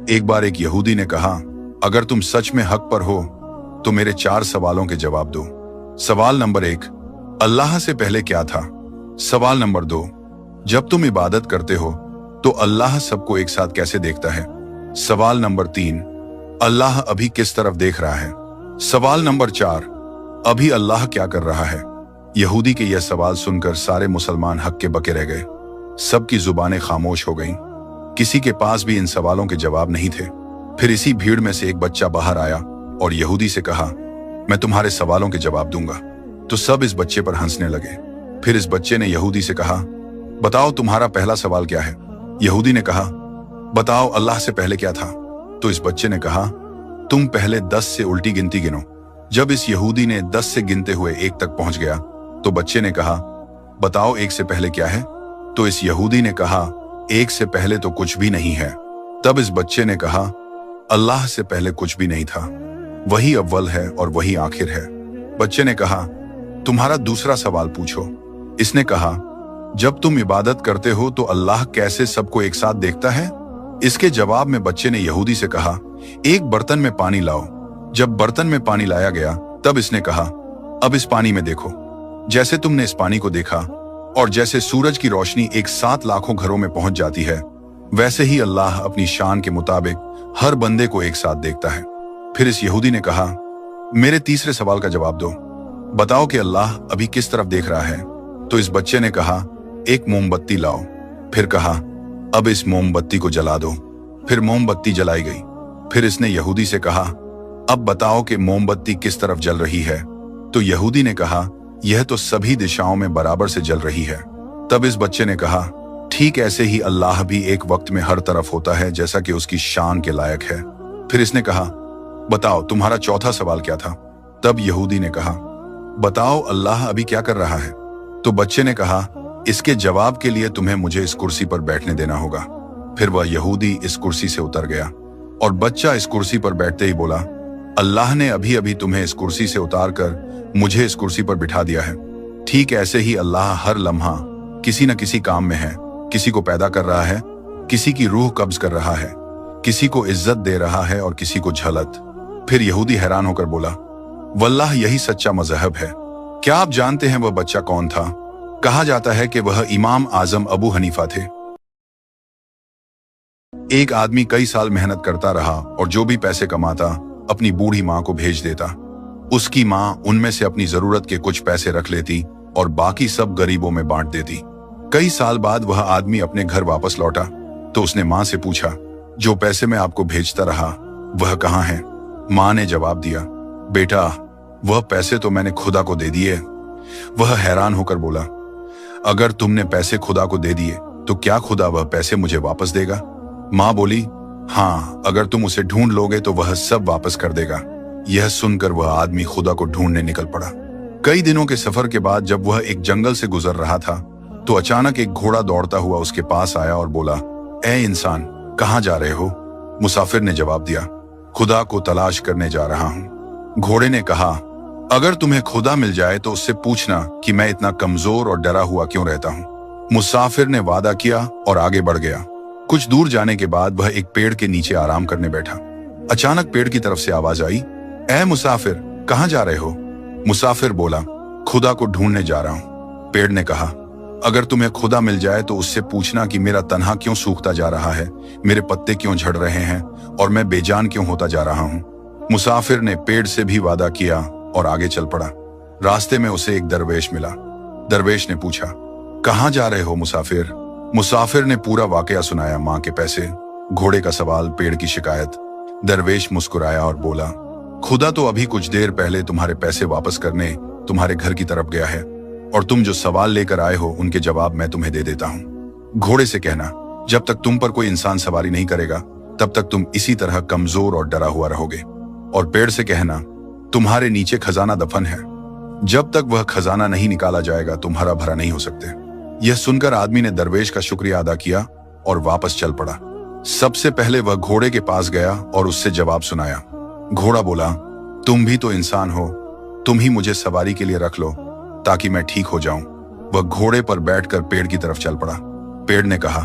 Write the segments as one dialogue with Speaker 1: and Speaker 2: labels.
Speaker 1: एक बार एक यहूदी ने कहा, अगर तुम सच में हक पर हो तो मेरे 4 सवालों के जवाब दो। सवाल नंबर 1, अल्लाह से पहले क्या था? सवाल नंबर 2, जब तुम इबादत करते हो तो अल्लाह सबको एक साथ कैसे देखता है? सवाल नंबर 3, अल्लाह अभी किस तरफ देख रहा है? सवाल नंबर 4, अभी अल्लाह क्या कर रहा है? यहूदी के यह सवाल सुनकर सारे मुसलमान हक्के बके रह गए। सबकी जुबानें खामोश हो गईं। किसी के पास भी इन सवालों के जवाब नहीं थे। फिर इसी भीड़ में से एक बच्चा बाहर आया और यहूदी से कहा, मैं तुम्हारे सवालों के जवाब दूंगा। तो सब इस बच्चे पर हंसने लगे। फिर इस बच्चे ने यहूदी से कहा, बताओ तुम्हारा पहला सवाल क्या है? यहूदी ने कहा, बताओ अल्लाह से पहले क्या था? तो इस बच्चे ने कहा, तुम पहले 10 से उल्टी गिनती गिनो। जब इस यहूदी ने 10 से गिनते हुए 1 तक पहुंच गया तो बच्चे ने कहा, बताओ 1 से पहले क्या है? तो इस यहूदी ने कहा, 1 से पहले तो कुछ भी नहीं है। तब इस बच्चे ने कहा, अल्लाह से पहले कुछ भी नहीं था, वही अव्वल है और वही आखिर है। बच्चे ने कहा, तुम्हारा दूसरा सवाल पूछो। इसने कहा, जब तुम इबादत करते हो तो अल्लाह कैसे सबको एक साथ देखता है? इसके जवाब में बच्चे ने यहूदी से कहा, एक बर्तन में पानी लाओ। जब बर्तन में पानी लाया गया तब इसने कहा, अब इस पानी में देखो। जैसे तुमने इस पानी को देखा और जैसे सूरज की रोशनी एक साथ लाखों घरों में पहुंच जाती है, वैसे ही अल्लाह अपनी शान के मुताबिक हर बंदे को एक साथ देखता है। फिर इस यहूदी ने कहा, मेरे तीसरे सवाल का जवाब दो। बताओ कि अल्लाह अभी किस तरफ देख रहा है? तो इस बच्चे ने कहा, एक मोमबत्ती लाओ। फिर कहा, अब इस मोमबत्ती को जला दो। फिर मोमबत्ती जलाई गई। फिर इसने यहूदी से कहा, अब बताओ कि मोमबत्ती किस तरफ जल रही है? तो यहूदी ने कहा, यह तो सभी दिशाओं में बराबर से जल रही है। तब इस बच्चे ने कहा, ठीक ऐसे ही अल्लाह भी एक वक्त में हर तरफ होता है, जैसा कि उसकी शान के लायक है। फिर इसने कहा, बताओ तुम्हारा चौथा सवाल क्या था? तब यहूदी ने कहा, बताओ अल्लाह अभी क्या कर रहा है? तो बच्चे ने कहा, इसके जवाब के लिए तुम्हें मुझे इस कुर्सी पर बैठने देना होगा। फिर वह यहूदी इस कुर्सी से उतर गया और बच्चा इस कुर्सी पर बैठते ही बोला, अल्लाह ने अभी अभी तुम्हें इस कुर्सी से उतार कर मुझे इस कुर्सी पर बिठा दिया है। ठीक ऐसे ही अल्लाह हर लम्हा किसी न किसी काम में है। किसी को पैदा कर रहा है, किसी की रूह कब्ज कर रहा है, किसी को इज्जत दे रहा है और किसी को झलत। फिर यहूदी हैरान होकर बोला, वल्लाह यही सच्चा मजहब है। क्या आप जानते हैं वह बच्चा कौन था? कहा जाता है कि वह इमाम आजम अबू हनीफा थे। एक आदमी कई साल मेहनत करता रहा और जो भी पैसे कमाता अपनी बूढ़ी माँ को भेज देता। उसकी माँ उनमें से अपनी जरूरत के कुछ पैसे रख लेती और बाकी सब गरीबों में बांट देती। कई साल बाद वह आदमी अपने घर वापस लौटा तो उसने माँ से पूछा, जो पैसे मैं आपको भेजता रहा वह कहाँ है? माँ ने जवाब दिया, बेटा वह पैसे तो मैंने खुदा को दे दिए। वह हैरान होकर बोला, अगर तुमने पैसे खुदा को दे दिए तो क्या खुदा वह पैसे मुझे वापस देगा? माँ बोली, हाँ, अगर तुम उसे ढूंढ लोगे तो वह सब वापस कर देगा। यह सुनकर वह आदमी खुदा को ढूंढने निकल पड़ा। कई दिनों के सफर के बाद जब वह एक जंगल से गुजर रहा था तो अचानक एक घोड़ा दौड़ता हुआ उसके पास आया और बोला, ए इंसान, कहाँ जा रहे हो? मुसाफिर ने जवाब दिया, खुदा को तलाश करने जा रहा हूँ। घोड़े ने कहा, अगर तुम्हें खुदा मिल जाए तो उससे पूछना कि मैं इतना कमजोर और डरा हुआ क्यों रहता हूँ। मुसाफिर ने वादा किया और आगे बढ़ गया। कुछ दूर जाने के बाद वह एक पेड़ के नीचे आराम करने बैठा। अचानक पेड़ की तरफ से आवाज आई, ए मुसाफिर, कहाँ जा रहे हो? मुसाफिर बोला, खुदा को ढूंढने जा रहा हूँ। पेड़ ने कहा, अगर तुम्हें खुदा मिल जाए तो उससे पूछना कि मेरा तन्हा क्यों सूखता जा रहा है, मेरे पत्ते क्यों झड़ रहे हैं और मैं बेजान क्यों होता जा रहा हूँ। मुसाफिर ने पेड़ से भी वादा किया और आगे चल पड़ा। रास्ते में उसे एक दरवेश मिला। दरवेश ने पूछा, कहाँ जा रहे हो मुसाफिर? मुसाफिर ने पूरा वाकया सुनाया, माँ के पैसे, घोड़े का सवाल, पेड़ की शिकायत। दरवेश मुस्कुराया और बोला, खुदा तो अभी कुछ देर पहले तुम्हारे पैसे वापस करने तुम्हारे घर की तरफ गया है और तुम जो सवाल लेकर आए हो उनके जवाब मैं तुम्हें दे देता हूँ। घोड़े से कहना, जब तक तुम पर कोई इंसान सवारी नहीं करेगा तब तक तुम इसी तरह कमजोर और डरा हुआ रहोगे। और पेड़ से कहना, तुम्हारे नीचे खजाना दफन है, जब तक वह खजाना नहीं निकाला जाएगा तुम हरा भरा नहीं हो सकते। यह सुनकर आदमी ने दरवेश का शुक्रिया अदा किया और वापस चल पड़ा। सबसे पहले वह घोड़े के पास गया और उससे जवाब सुनाया। घोड़ा बोला, तुम भी तो इंसान हो, तुम ही मुझे सवारी के लिए रख लो ताकि मैं ठीक हो जाऊं। वह घोड़े पर बैठकर पेड़ की तरफ चल पड़ा। पेड़ ने कहा,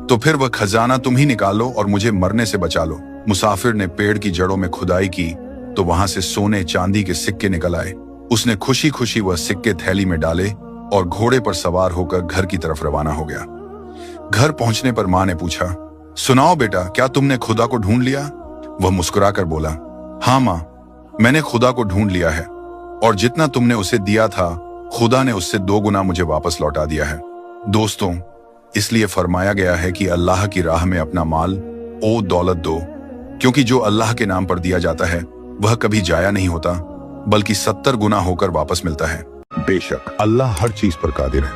Speaker 1: तो फिर वह खजाना तुम ही निकालो और मुझे मरने से बचा लो। मुसाफिर ने पेड़ की जड़ों में खुदाई की तो वहां से सोने चांदी के सिक्के निकल आए। उसने खुशी खुशी वह सिक्के थैली में डाले और घोड़े पर सवार होकर घर की तरफ रवाना हो गया। घर पहुंचने पर मां ने पूछा, सुनाओ बेटा, क्या तुमने खुदा को ढूंढ लिया? वह मुस्कुराकर बोला, हाँ मां, मैंने खुदा को ढूंढ लिया है और जितना तुमने उसे दिया था खुदा ने उससे 2 गुना मुझे वापस लौटा दिया है। दोस्तों, इसलिए फरमाया गया है कि अल्लाह की राह में अपना माल ओ दौलत दो, क्योंकि जो अल्लाह के नाम पर दिया जाता है वह कभी जाया नहीं होता बल्कि 70 गुना होकर वापस मिलता है।
Speaker 2: बेशक अल्लाह हर चीज पर कादिर है।